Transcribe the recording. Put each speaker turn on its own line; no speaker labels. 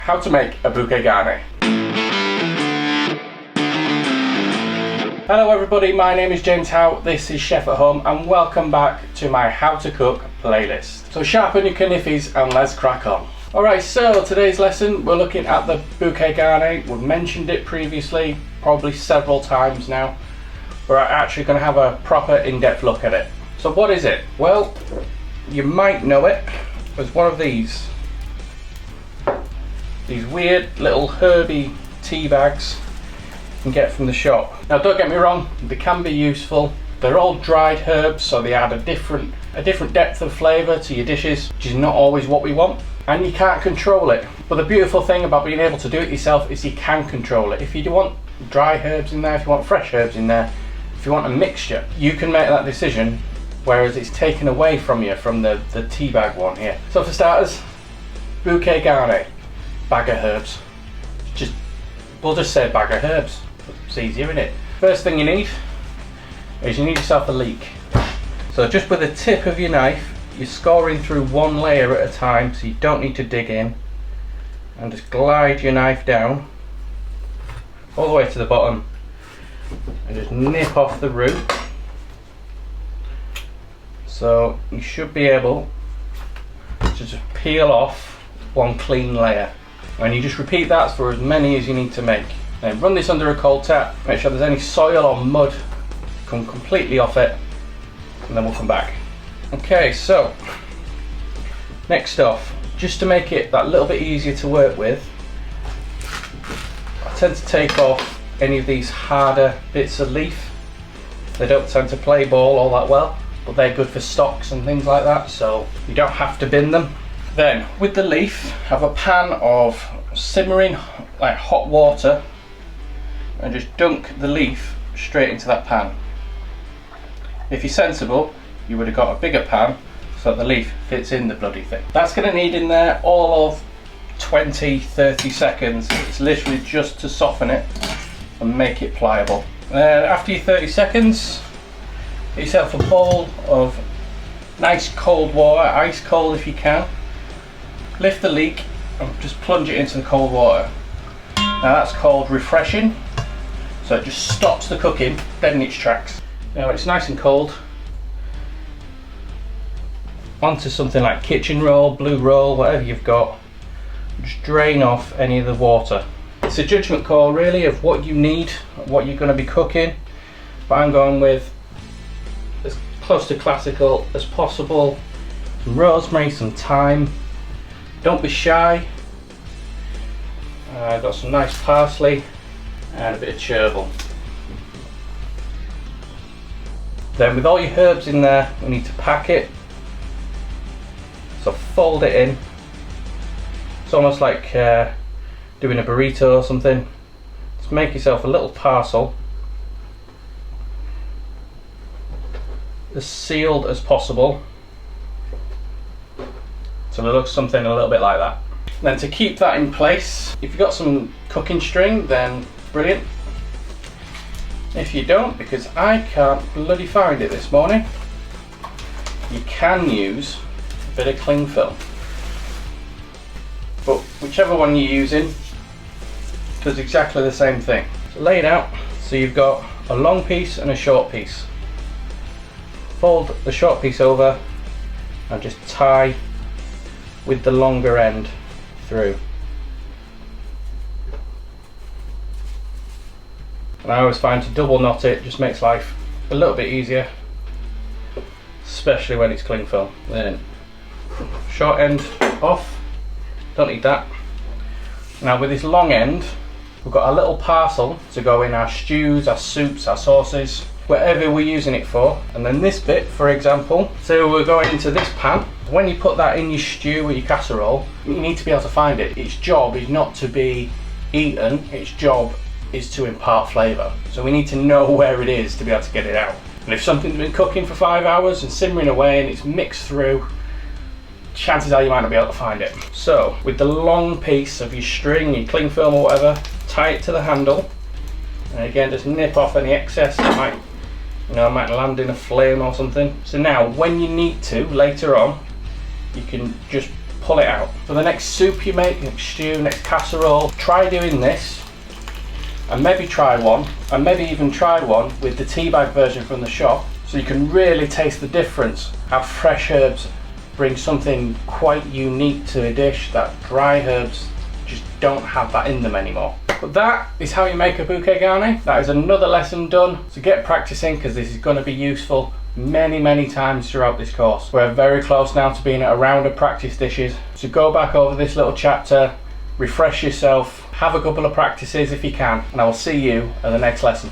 How to make a bouquet garni. Hello everybody, my name is James Howe, this is Chef at Home and welcome back to my How to Cook playlist. So sharpen your caniffies and let's crack on. Alright, so today's lesson we're looking at the bouquet garni. We've mentioned it previously, probably several times now. We're actually going to have a proper in-depth look at it. So what is it? Well, you might know it as one of these weird little herby tea bags you can get from the shop. Now don't get me wrong, they can be useful. They're all dried herbs, so they add a different depth of flavour to your dishes, which is not always what we want, and you can't control it. But the beautiful thing about being able to do it yourself is you can control it. If you want dry herbs in there, if you want fresh herbs in there, if you want a mixture, you can make that decision, whereas it's taken away from you from the tea bag one here. So for starters, bouquet garni. Bag of herbs. We'll just say bag of herbs. It's easier, isn't it? First thing you need is you need yourself a leek. So just with the tip of your knife, you're scoring through one layer at a time, so you don't need to dig in, and just glide your knife down all the way to the bottom and just nip off the root. So you should be able to just peel off one clean layer. And you just repeat that for as many as you need to make. Then run this under a cold tap, make sure there's any soil or mud come completely off it, and then we'll come back. Okay, so next off, just to make it that little bit easier to work with, I tend to take off any of these harder bits of leaf. They don't tend to play ball all that well, but they're good for stocks and things like that, so you don't have to bin them. Then with the leaf, have a pan of simmering like hot water and just dunk the leaf straight into that pan. If you're sensible, you would have got a bigger pan so that the leaf fits in the bloody thing. That's going to need in there all of 20-30 seconds. It's literally just to soften it and make it pliable. After your 30 seconds, get yourself a bowl of nice cold water, ice cold if you can. Lift the leek and just plunge it into the cold water. Now that's called refreshing, so it just stops the cooking dead in its tracks. Now when it's nice and cold, onto something like kitchen roll, blue roll, whatever you've got, just drain off any of the water. It's a judgment call really of what you need, what you're going to be cooking, but I'm going with as close to classical as possible. Some rosemary, some thyme. Don't be shy. I've got some nice parsley and a bit of chervil. Then with all your herbs in there, we need to pack it. So fold it in. It's almost like doing a burrito or something. Just make yourself a little parcel, as sealed as possible, so it looks something a little bit like that. Then to keep that in place, if you've got some cooking string, then brilliant. If you don't, because I can't bloody find it this morning, you can use a bit of cling film. But whichever one you're using does exactly the same thing. So lay it out so you've got a long piece and a short piece. Fold the short piece over and just tie with the longer end through. And I always find to double knot it just makes life a little bit easier, especially when it's cling film. Then short end off, don't need that. Now with this long end, we've got a little parcel to go in our stews, our soups, our sauces, whatever we're using it for. And then this bit, for example, so we're going into this pan. When you put that in your stew or your casserole, you need to be able to find it. Its job is not to be eaten, its job is to impart flavour. So we need to know where it is to be able to get it out. And if something's been cooking for 5 hours and simmering away and it's mixed through, chances are you might not be able to find it. So with the long piece of your string, your cling film or whatever, tie it to the handle, and again just nip off any excess that might, might land in a flame or something. So now when you need to later on, you can just pull it out. For the next soup you make, next stew, next casserole, try doing this, and maybe try one, and maybe even try one with the tea bag version from the shop, so you can really taste the difference. How fresh herbs bring something quite unique to a dish that dry herbs just don't have that in them anymore. But that is how you make a bouquet garni. That is another lesson done. So get practicing, because this is going to be useful many times throughout this course. We're very close now to being at a round of practice dishes. So go back over this little chapter, refresh yourself, have a couple of practices if you can, and I will see you at the next lesson.